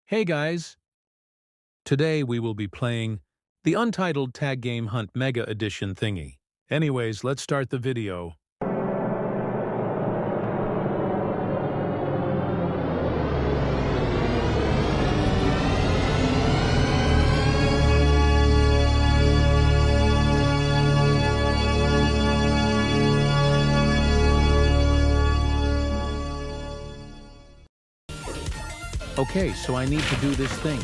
Hey guys! Today we will be playing the Untitled Tag Game Hunt Mega Edition thingy. Anyways, let's start the video. Okay, so I need to do this thing.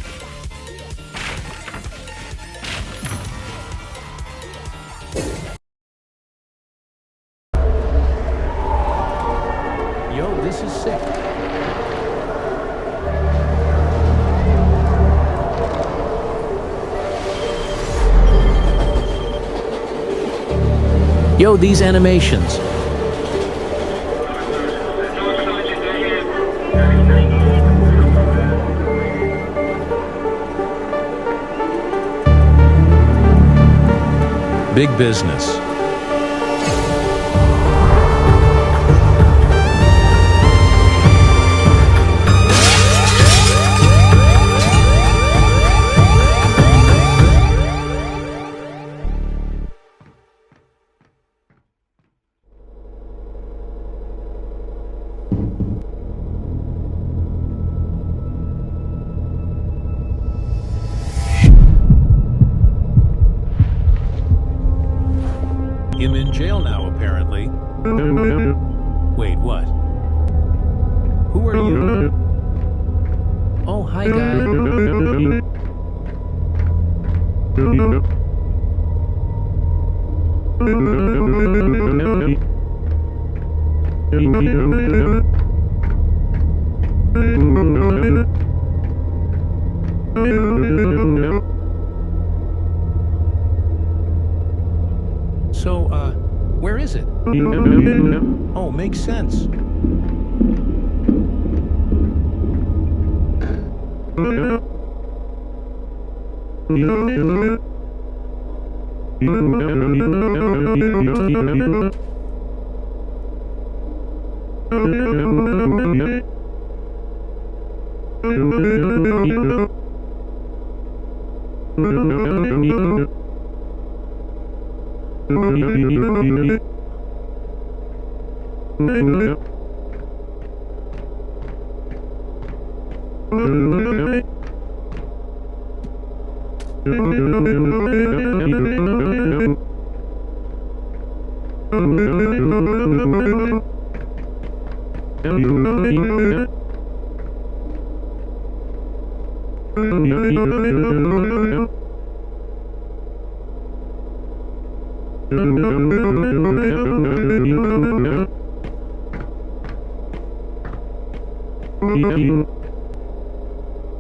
Yo, this is sick. Yo, these animations. Big business. I'm in jail now, apparently. Wait, what? Who are you? Oh, hi, guy. So, where is it? Oh, makes sense.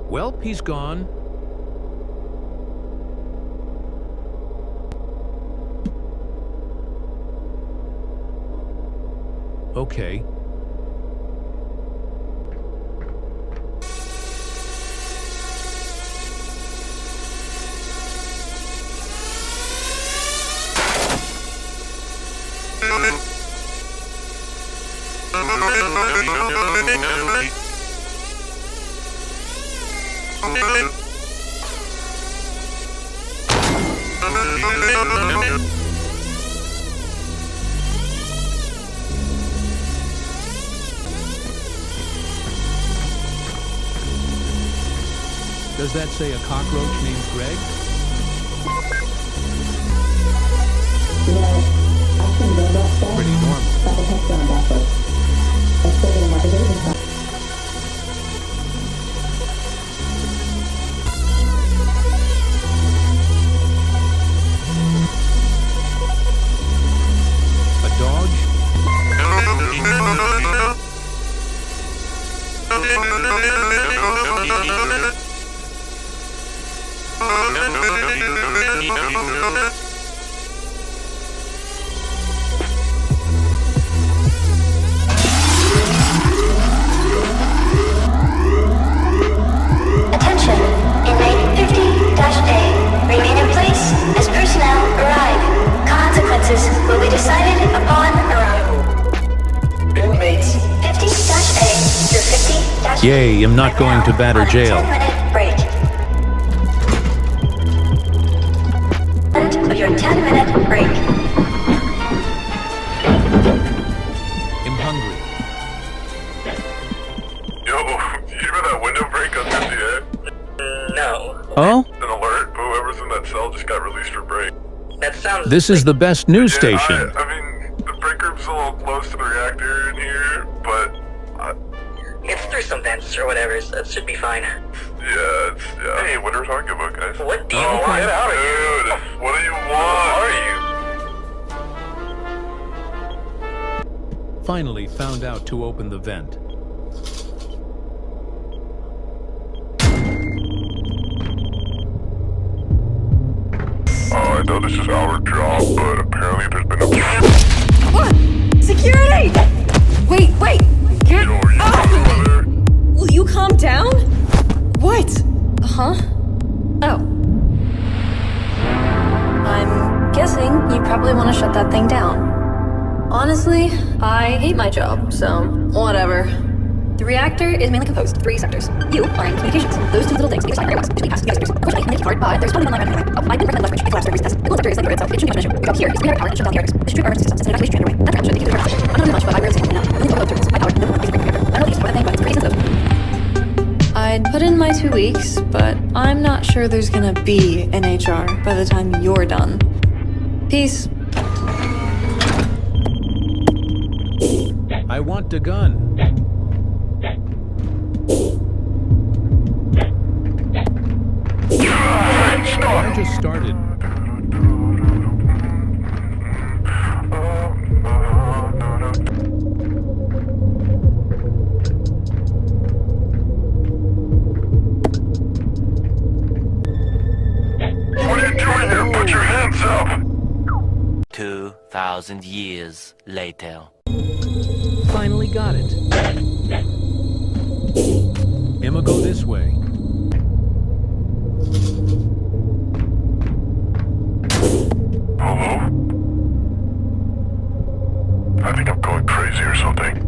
Well, he's gone. Okay. Does that say a cockroach named Greg? Pretty normal. A dog? Attention, inmate 50-A. Remain in place as personnel arrive. Consequences will be decided upon arrival. Inmates 50-A through 50-B Yay, I'm not going to vat or jail. 10-minute break. End of your 10-minute break. I'm hungry. Yo, you hear that window break on 58? No. Oh? An alert, whoever's in that cell just got released for break. That sounds... This is the best news station. I mean, the break room's a little close to the reactor in here, but... It's through some vents or whatever, so it should be fine. Yeah. Hey, what are we talking about, guys? What do you Oh, want? get out of here! Dude, what do you want? Who are you? Finally found out to open the vent. I know this is our job, but apparently there's been a... What? Security! Wait! Can't... Yo, are you over there? Will you calm down? What? Huh? Oh. I'm guessing you probably want to shut that thing down. Honestly, I hate my job, so whatever. The reactor is mainly composed of 3 sectors. You are in communications. Those 2 little things give us time between us. Unfortunately, in the keyboard, but there's one online right away. I didn't recommend left switch. It collapsed during recess. The coolant sector is like the itself. It shouldn't be much of an issue. Your job here is to redirect power and shut down the areas. This should treat our emergency systems and evacuation straight away. That's right, should they can do it. I'm not really much, but I rarely see anything now. Really don't turbines. My power, no one is a reactor. I don't use more than thing, but it's pretty sensitive. I'd put in my 2 weeks, but I'm not sure there's gonna be an HR by the time you're done. Peace. I want the gun. I just started. What are you doing here? Put your hands up! 2,000 years later. Finally got it. Emma, go this way. Hello? I think I'm going crazy or something.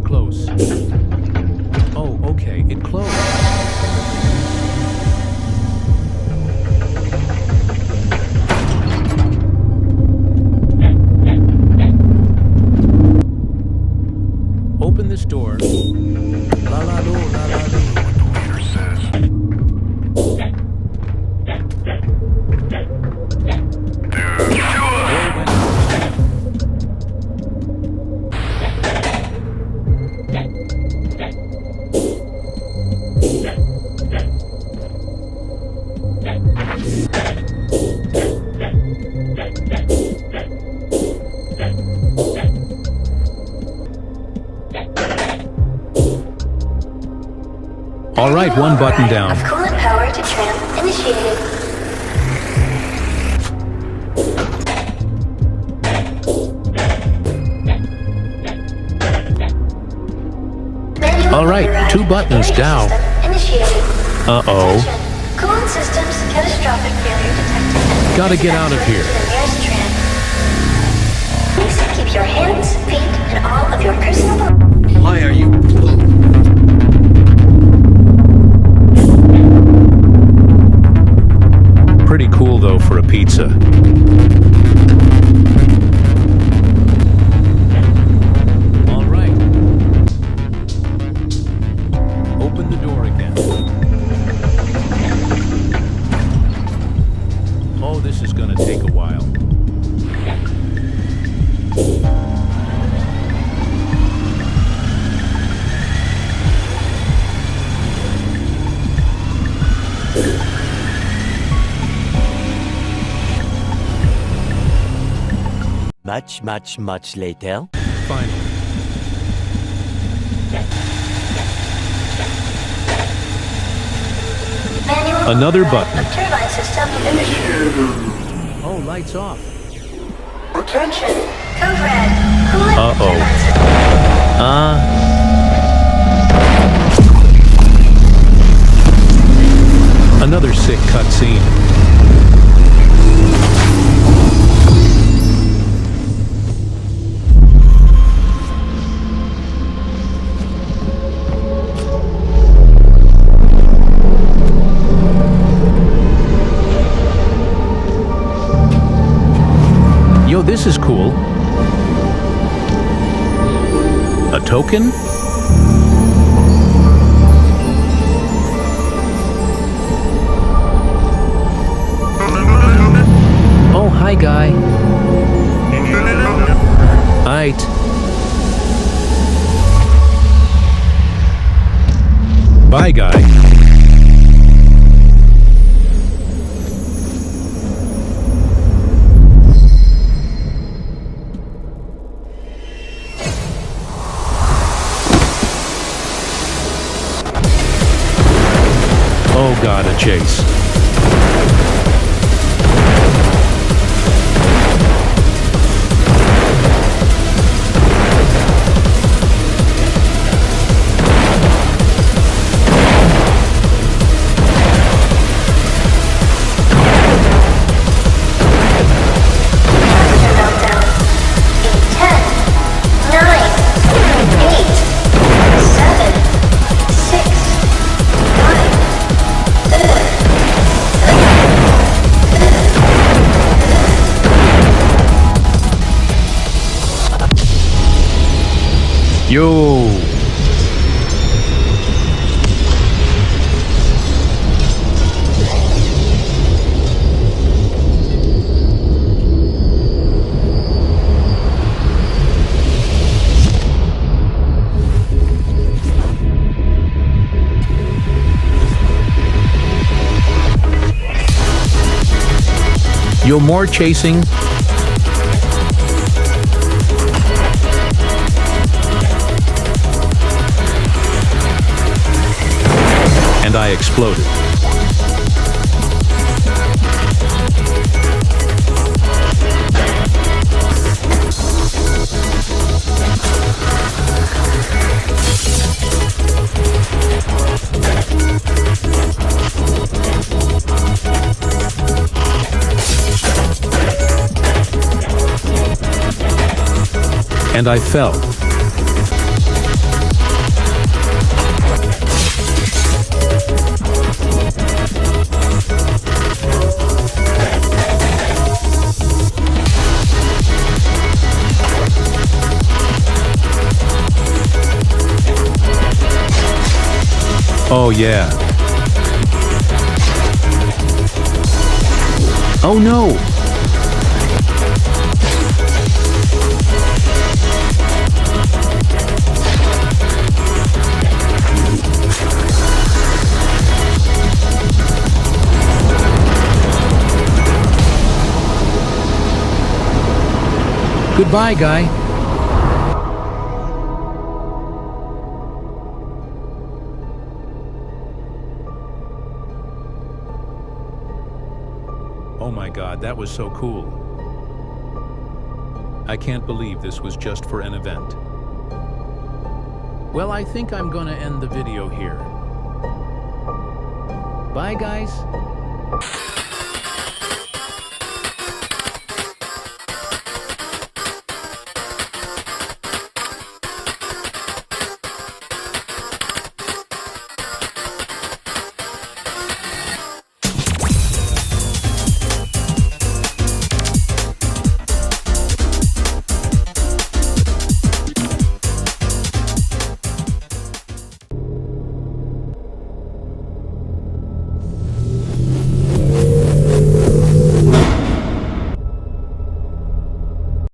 Close. Oh, okay, it closed. Open this door. La la lo, la la lo. What the leader says. All right, one button down. Of coolant power to tram initiated. Manual All right, override 2 buttons aeration down. system Initiated. Uh-oh. Attention. Coolant systems catastrophic failure detected. Gotta get out of here. To the nearest tram. Please keep your hands, feet, and all of your personal belongings. Why are you... Pretty cool, though, for a pizza. All right. Open the door again. Oh, this is gonna take a while. Much later. Finally. Manual Another override button. of turbine system initiated. Oh, lights off. Attention. Code red. Coolant Uh-oh. turbine system. Another sick cutscene. Yo, this is cool. A token? Oh, hi, guy. Aight. Bye, guy. Oh god, a chase. Yo! Yo, more chasing. And I exploded. And I fell. Oh yeah. Oh no! Goodbye, guy. Oh my god, that was so cool. I can't believe this was just for an event. Well, I think I'm gonna end the video here. Bye, guys.